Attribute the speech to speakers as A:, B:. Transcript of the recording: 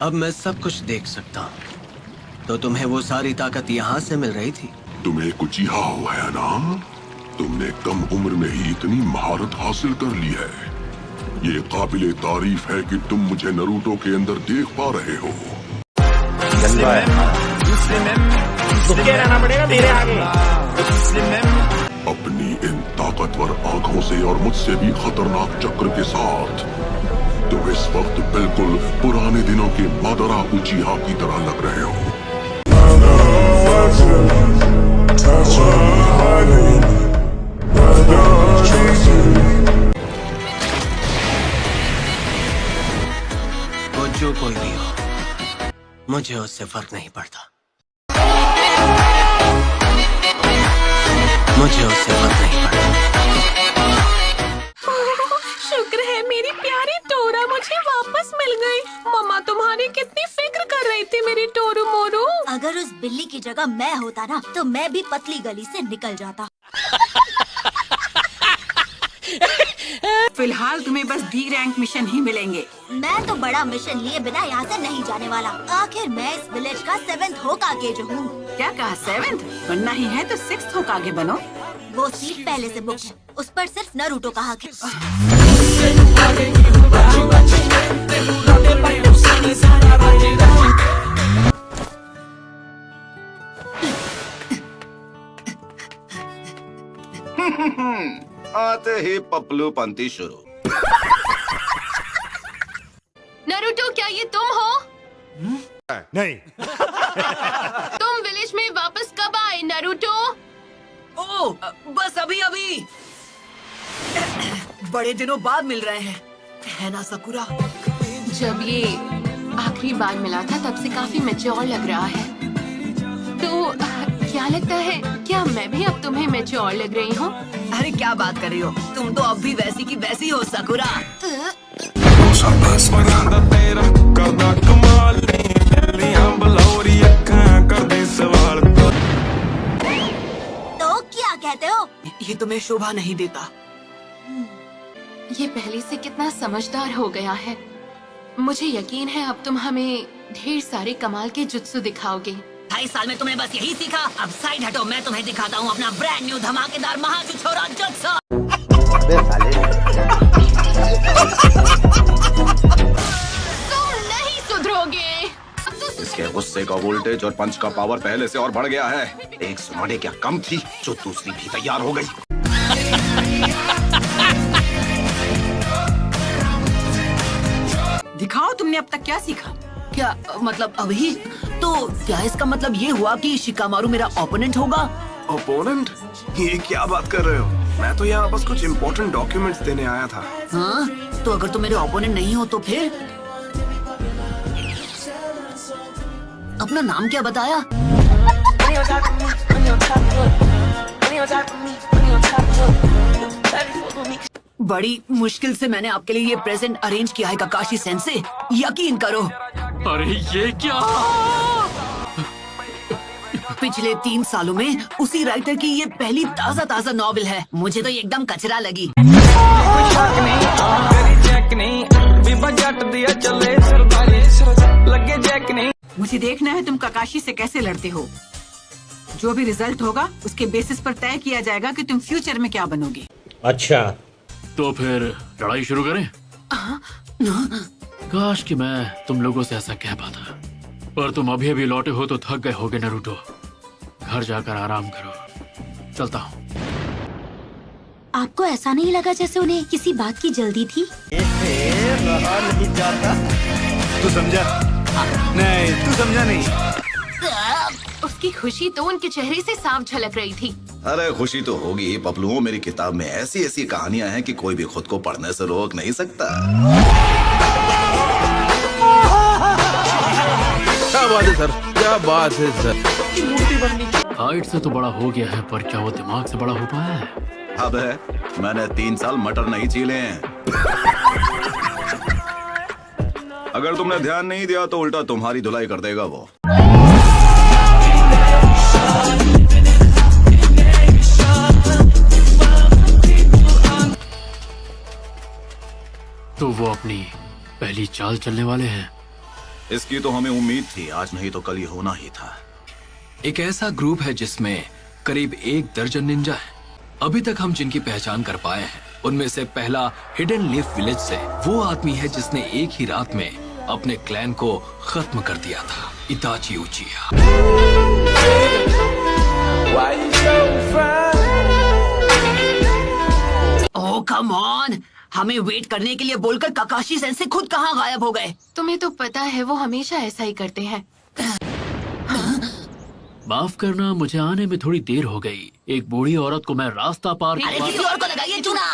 A: अब मैं सब कुछ देख सकता हूँ। तो तुम्हें वो सारी ताकत यहाँ से मिल रही थी?
B: तुम्हें कुचिहा हुआ है ना? तुमने कम उम्र में ही इतनी महारत हासिल कर ली है। ये काबिले तारीफ है कि तुम मुझे नरूटो के अंदर देख पा रहे हो।
C: रहना पड़ेगा मेरे आगे।
B: अपनी इन ताकतवर आंखों से और मुझसे भी खतरनाक चक्र के साथ तुम इस वक्त बिल्कुल पुराने दिनों के मादरा उचिहा की तरह लग रहे हो।
A: वो जो कोई भी हो, मुझे उससे फर्क नहीं पड़ता। मुझे उससे फर्क नहीं पड़ता।
D: शुक्र है मेरी प्यारी टोरा मुझे वापस मिल गई। मम्मा तुम्हारी कितनी फिक्र कर रही थी मेरी टोरू मोरू।
E: अगर उस बिल्ली की जगह मैं होता ना तो मैं भी पतली गली से निकल जाता।
D: फिलहाल तुम्हें बस डी रैंक मिशन ही मिलेंगे।
E: मैं तो बड़ा मिशन लिए बिना यहाँ से नहीं जाने वाला। आखिर मैं इस विलेज का 7th होकागे हूँ।
D: क्या कहा 7th? बनना ही है तो 6th होकागे बनो।
E: वो सीट पहले से बुक है, उस पर सिर्फ नारुतो का हक है।
F: आते ही पपलू पंती शुरू।
G: नारुतो क्या ये तुम हो?
C: नहीं।
G: तुम विलेज में वापस कब आए नारुतो?
H: ओह, बस अभी अभी। बड़े दिनों बाद मिल रहे हैं, है ना सकुरा?
G: जब ये आखिरी बार मिला था तब से काफी मैच्योर लग रहा है। तो क्या लगता है, क्या मैं भी अब तुम्हें मैच्योर लग रही हूँ?
H: अरे क्या बात कर रही हो, तुम तो अब भी वैसी की वैसी हो सकुरा।
E: तो क्या कहते हो?
H: ये तुम्हें शोभा नहीं देता।
G: ये पहले से कितना समझदार हो गया है। मुझे यकीन है अब तुम हमें ढेर सारे कमाल के जुत्सु दिखाओगे।
H: 2.5 साल में तुमने बस यही सीखा। अब साइड हटो, मैं तुम्हें दिखाता हूँ अपना ब्रांड न्यू धमाकेदार महाजुछोरा जुत्सु।
G: तुम नहीं सुधरोगे।
F: इसके गुस्से का वोल्टेज और पंच का पावर पहले से और बढ़ गया है। एक सुनाने क्या कम थी, जो दूसरी भी तैयार हो गई।
H: दिखाओ तुमने अब तक क्या सीखा। क्या मतलब अभी? तो क्या इसका मतलब ये हुआ कि शिकामारू मेरा ओपोनेंट होगा?
I: ओपोनेंट? ये क्या बात कर रहे हो? मैं तो यहाँ बस कुछ इम्पोर्टेंट डॉक्यूमेंट्स देने आया था।
H: हाँ, तो अगर तुम मेरे ओपोनेंट नहीं हो तो फिर? अपना नाम क्या बताया? बड़ी मुश्किल से मैंने आपके लिए ये प्रेजेंट अरेंज किया है काकाशी सेंसे, यकीन करो।
C: अरे ये क्या?
H: पिछले 3 सालों में उसी राइटर की ये पहली ताजा नॉवेल है। मुझे तो ये एकदम कचरा लगी। मुझे देखना है तुम काकाशी से कैसे लड़ते हो। जो भी रिजल्ट होगा उसके बेसिस पर तय किया जाएगा कि तुम फ्यूचर में क्या बनोगे।
C: अच्छा, तो फिर लड़ाई शुरू करें? काश कि मैं तुम लोगों से ऐसा कह पाता, पर तुम अभी अभी लौटे हो तो थक गए होगे नारुतो। घर जाकर आराम करो, चलता हूँ।
E: आपको ऐसा नहीं लगा जैसे उन्हें किसी बात की जल्दी थी?
I: रहा नहीं जाता। तू समझा? नहीं, तू समझा नहीं।
G: उसकी खुशी तो उनके चेहरे से साफ झलक रही थी।
F: अरे खुशी तो होगी ही पपलुओं। मेरी किताब में ऐसी ऐसी कहानियां हैं कि कोई भी खुद को पढ़ने से रोक नहीं सकता।
J: क्या बात है सर, क्या बात है सर।
C: हाइट से तो बड़ा हो गया है, पर क्या वो दिमाग से बड़ा हो पाया है?
F: अब है, मैंने 3 साल मटर नहीं छीले हैं। अगर तुमने ध्यान नहीं दिया तो उल्टा तुम्हारी धुलाई कर देगा वो।
C: तो वो अपनी पहली चाल चलने वाले हैं।
F: इसकी तो हमें उम्मीद थी, आज नहीं तो कल ही होना ही था।
K: एक ऐसा ग्रुप है जिसमें करीब 1 दर्जन निंजा है। अभी तक हम जिनकी पहचान कर पाए हैं उनमें से पहला हिडन लीफ विलेज से वो आदमी है जिसने एक ही रात में अपने क्लैन को खत्म कर दिया था, इताची उचिहा।
L: ओह कम ऑन, हमें वेट करने के लिए बोलकर काकाशी सेंसे खुद कहाँ गायब हो गए?
G: तुम्हें तो पता है वो हमेशा ऐसा ही करते हैं।
C: माफ करना, मुझे आने में थोड़ी देर हो गई। एक बूढ़ी औरत को मैं रास्ता पार
L: अरे किसी और को लगाइए चूना।